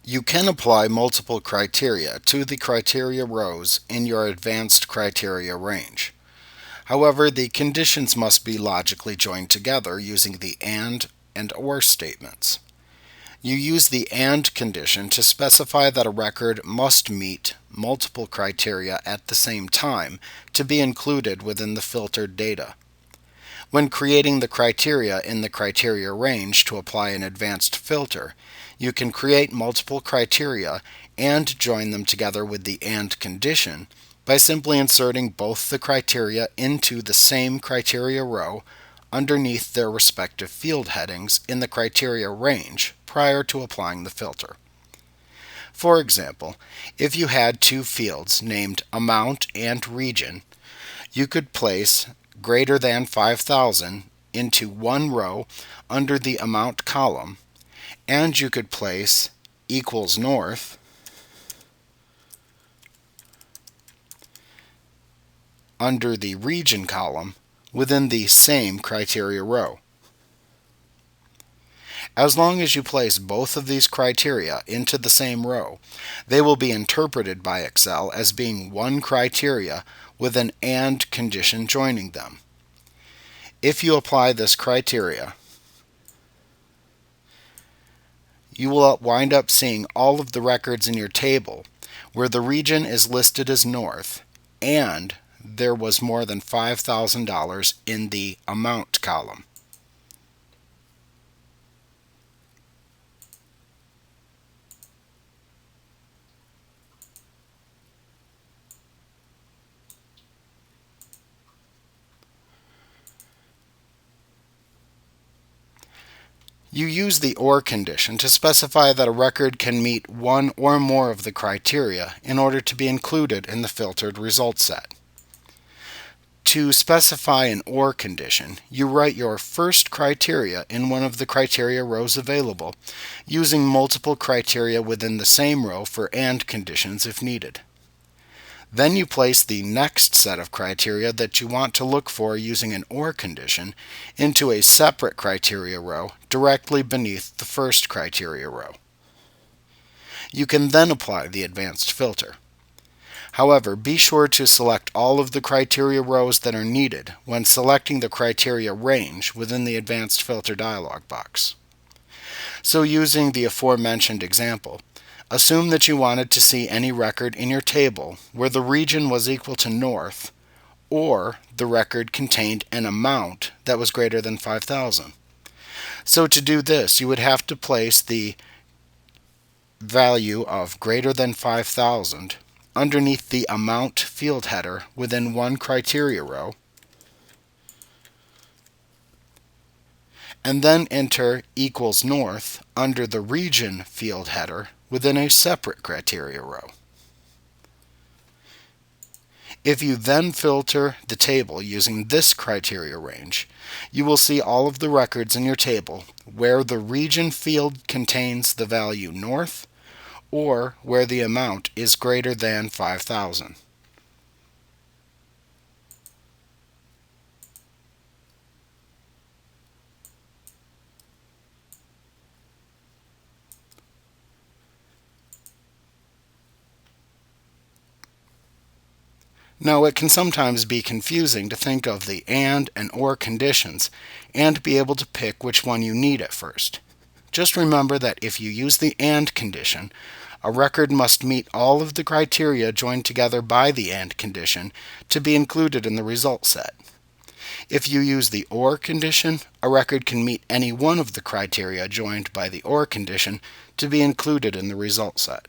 You can apply multiple criteria to the criteria rows in your advanced criteria range. However, the conditions must be logically joined together using the and or statements. You use the and condition to specify that a record must meet multiple criteria at the same time to be included within the filtered data. When creating the criteria in the criteria range to apply an advanced filter, you can create multiple criteria and join them together with the and condition by simply inserting both the criteria into the same criteria row underneath their respective field headings in the criteria range prior to applying the filter. For example, if you had two fields named amount and region, you could place greater than 5,000 into one row under the amount column, and you could place equals north under the region column within the same criteria row. As long as you place both of these criteria into the same row, they will be interpreted by Excel as being one criteria with an and condition joining them. If you apply this criteria, you will wind up seeing all of the records in your table where the region is listed as north and there was more than $5,000 in the amount column. You use the OR condition to specify that a record can meet one or more of the criteria in order to be included in the filtered result set. To specify an OR condition, you write your first criteria in one of the criteria rows available, using multiple criteria within the same row for AND conditions if needed. Then you place the next set of criteria that you want to look for using an OR condition into a separate criteria row directly beneath the first criteria row. You can then apply the advanced filter. However, be sure to select all of the criteria rows that are needed when selecting the criteria range within the advanced filter dialog box. So using the aforementioned example, assume that you wanted to see any record in your table where the region was equal to north or the record contained an amount that was greater than 5,000. So to do this, you would have to place the value of greater than 5,000 underneath the amount field header within one criteria row, and then enter equals north under the region field header within a separate criteria row. If you then filter the table using this criteria range, you will see all of the records in your table where the region field contains the value north or where the amount is greater than 5,000. Now, it can sometimes be confusing to think of the and or conditions and be able to pick which one you need at first. Just remember that if you use the and condition, a record must meet all of the criteria joined together by the and condition to be included in the result set. If you use the or condition, a record can meet any one of the criteria joined by the or condition to be included in the result set.